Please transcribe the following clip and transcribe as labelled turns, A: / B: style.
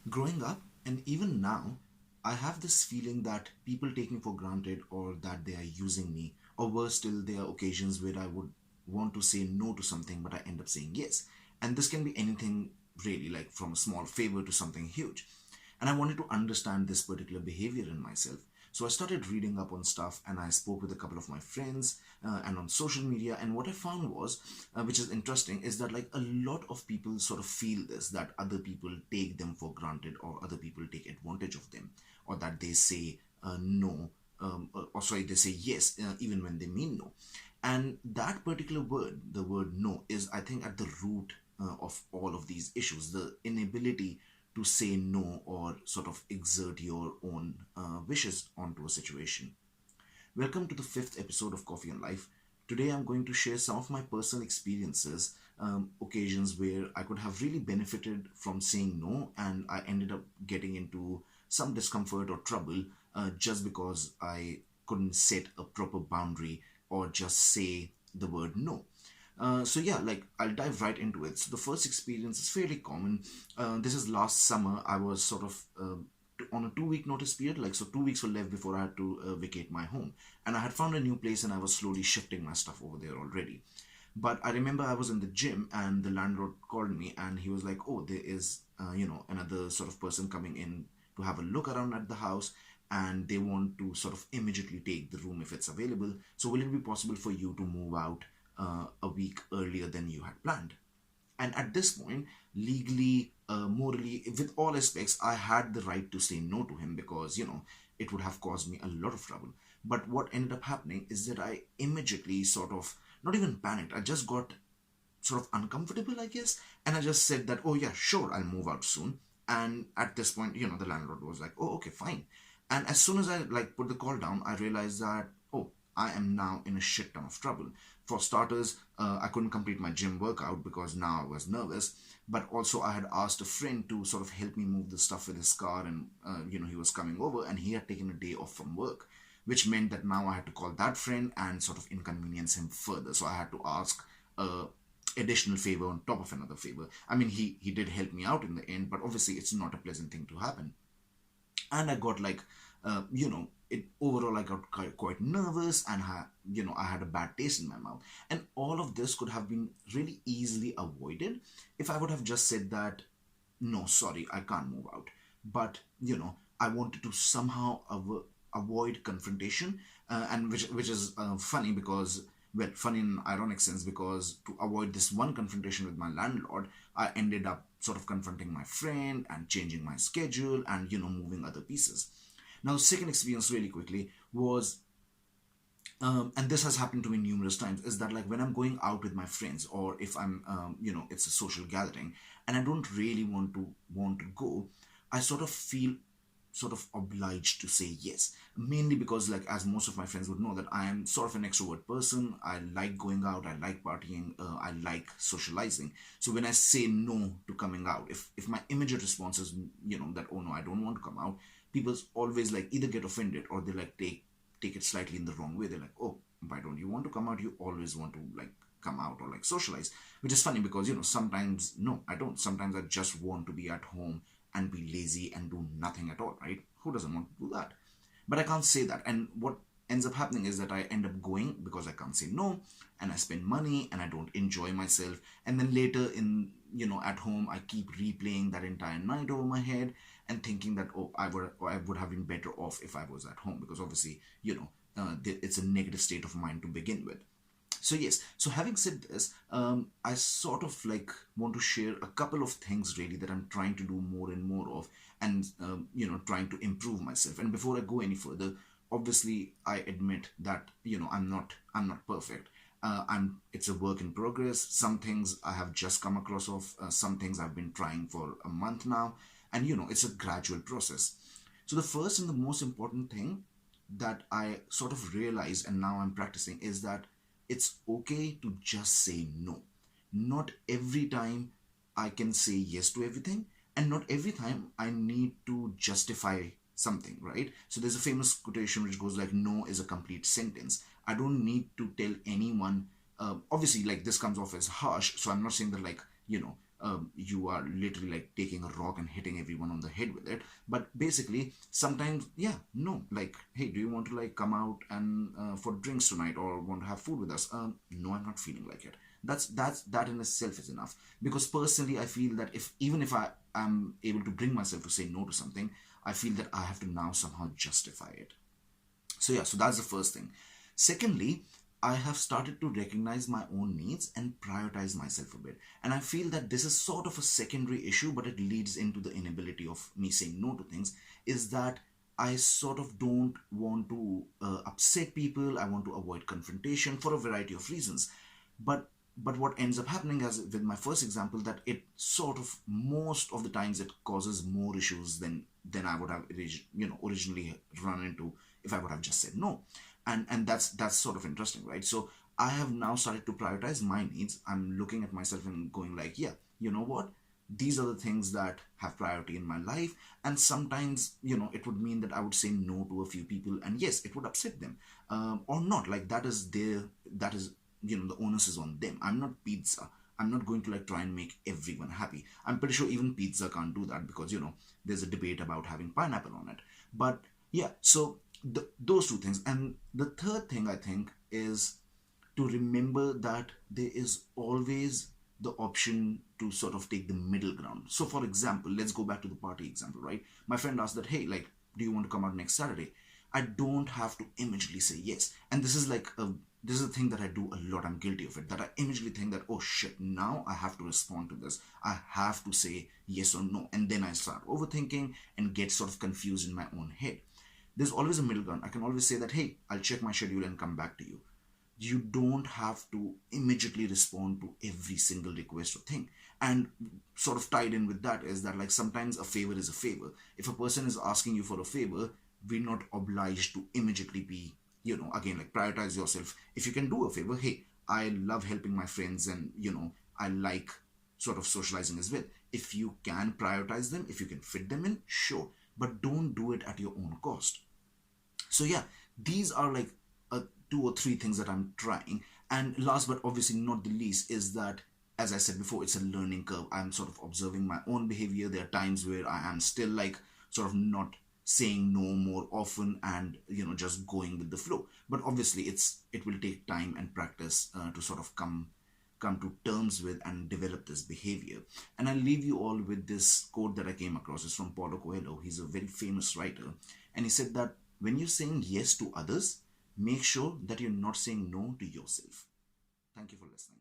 A: Growing up, and even now, I have this feeling that people take me for granted or that they are using me, or worse still, there are occasions where I would want to say no to something, but I end up saying yes. And this can be anything really, like from a small favor to something huge. And I wanted to understand this particular behavior in myself. So I started reading up on stuff and I spoke with a couple of my friends and on social media. And what I found was, which is interesting, is that like a lot of people sort of feel this, that other people take them for granted or other people take advantage of them, or that they say no, or sorry, they say yes even when they mean no. And that particular word, the word no, is I think at the root of all of these issues, the inability to say no or sort of exert your own wishes onto a situation. Welcome to the fifth episode of Coffee and Life. Today I'm going to share some of my personal experiences, occasions where I could have really benefited from saying no, and I ended up getting into some discomfort or trouble just because I couldn't set a proper boundary or just say the word no. So yeah, like I'll dive right into it. So the first experience is fairly common. This is last summer. I was sort of on a 2 week notice period. Like so, 2 weeks were left before I had to vacate my home, and I had found a new place, and I was slowly shifting my stuff over there already. But I remember I was in the gym, and the landlord called me, and he was like, "Oh, there is another sort of person coming in to have a look around at the house." And they want to sort of immediately take the room if it's available. So, will it be possible for you to move out a week earlier than you had planned? And at this point, legally, morally, with all aspects, I had the right to say no to him because, it would have caused me a lot of trouble. But what ended up happening is that I immediately sort of, not even panicked, I just got sort of uncomfortable, I guess. And I just said that, oh, yeah, sure, I'll move out soon. And at this point, the landlord was like, oh, okay, fine. And as soon as I like put the call down, I realized that, oh, I am now in a shit ton of trouble. For starters, I couldn't complete my gym workout because now I was nervous. But also, I had asked a friend to sort of help me move the stuff with his car, and he was coming over, and he had taken a day off from work, which meant that now I had to call that friend and sort of inconvenience him further. So I had to ask additional favor on top of another favor. I mean, he did help me out in the end, but obviously it's not a pleasant thing to happen. And I got like, it overall I got quite nervous, and I had a bad taste in my mouth. And all of this could have been really easily avoided if I would have just said that, no, sorry, I can't move out. But I wanted to somehow avoid confrontation, and which is funny because, well, funny in ironic sense, because to avoid this one confrontation with my landlord, I ended up sort of confronting my friend and changing my schedule and moving other pieces. Now, the second experience, really quickly, was and this has happened to me numerous times, is that like when I'm going out with my friends, or if I'm it's a social gathering and I don't really want to go, I sort of feel sort of obliged to say yes, mainly because, like, as most of my friends would know, that I am sort of an extrovert person. I like going out, I like partying, I like socializing. So when I say no to coming out, if my immediate response is that, oh no, I don't want to come out, people always like either get offended or they like take it slightly in the wrong way. They're like, oh, why don't you want to come out? You always want to like come out or like socialize. Which is funny because sometimes no, I don't. Sometimes I just want to be at home and be lazy and do nothing at all, right? Who doesn't want to do that? But I can't say that. And what ends up happening is that I end up going because I can't say no, and I spend money and I don't enjoy myself. And then later in, at home, I keep replaying that entire night over my head and thinking that, oh, I would have been better off if I was at home, because obviously, it's a negative state of mind to begin with. So yes, so having said this, I sort of like want to share a couple of things really that I'm trying to do more and more of, and trying to improve myself. And before I go any further, obviously I admit that I'm not perfect. It's a work in progress. Some things I have just come across of, some things I've been trying for a month now, and it's a gradual process. So the first and the most important thing that I sort of realized and now I'm practicing is that it's okay to just say no. Not every time I can say yes to everything, and not every time I need to justify something, right? So there's a famous quotation which goes like, no is a complete sentence. I don't need to tell anyone. Obviously, like, this comes off as harsh, so I'm not saying that, like, you are literally like taking a rock and hitting everyone on the head with it. But basically, sometimes, yeah, no, like, hey, do you want to like come out and for drinks tonight, or want to have food with us? No, I'm not feeling like it. That in itself is enough. Because personally, I feel that if even if I am able to bring myself to say no to something, I feel that I have to now somehow justify it. So yeah, so that's the first thing. Secondly, I have started to recognize my own needs and prioritize myself a bit. And I feel that this is sort of a secondary issue, but it leads into the inability of me saying no to things. Is that I sort of don't want to upset people. I want to avoid confrontation for a variety of reasons. But what ends up happening, as with my first example, that it sort of most of the times it causes more issues than I would have originally run into if I would have just said no. And that's sort of interesting, right? So I have now started to prioritize my needs. I'm looking at myself and going like, yeah, you know what, these are the things that have priority in my life. And sometimes, it would mean that I would say no to a few people, and yes, it would upset them, or not. Like, that is, the onus is on them. I'm not pizza. I'm not going to like try and make everyone happy. I'm pretty sure even pizza can't do that, because there's a debate about having pineapple on it. But yeah, so those two things. And the third thing I think is to remember that there is always the option to sort of take the middle ground. So, for example, let's go back to the party example, right? My friend asked that, hey, like, do you want to come out next Saturday? I don't have to immediately say yes. And this is a thing that I do a lot. I'm guilty of it. That I immediately think that, oh shit, now I have to respond to this. I have to say yes or no. And then I start overthinking and get sort of confused in my own head. There's always a middle ground. I can always say that, hey, I'll check my schedule and come back to you. You don't have to immediately respond to every single request or thing. And sort of tied in with that is that, like, sometimes a favor is a favor. If a person is asking you for a favor, we're not obliged to immediately be, again, like, prioritize yourself. If you can do a favor, hey, I love helping my friends, and I like sort of socializing as well. If you can prioritize them, if you can fit them in, sure, but don't do it at your own cost. So yeah, these are like two or three things that I'm trying. And last but obviously not the least is that, as I said before, it's a learning curve. I'm sort of observing my own behavior. There are times where I am still like sort of not saying no more often, and just going with the flow. But obviously it will take time and practice to sort of come to terms with and develop this behavior. And I'll leave you all with this quote that I came across. It's from Paulo Coelho. He's a very famous writer. And he said that when you're saying yes to others, make sure that you're not saying no to yourself. Thank you for listening.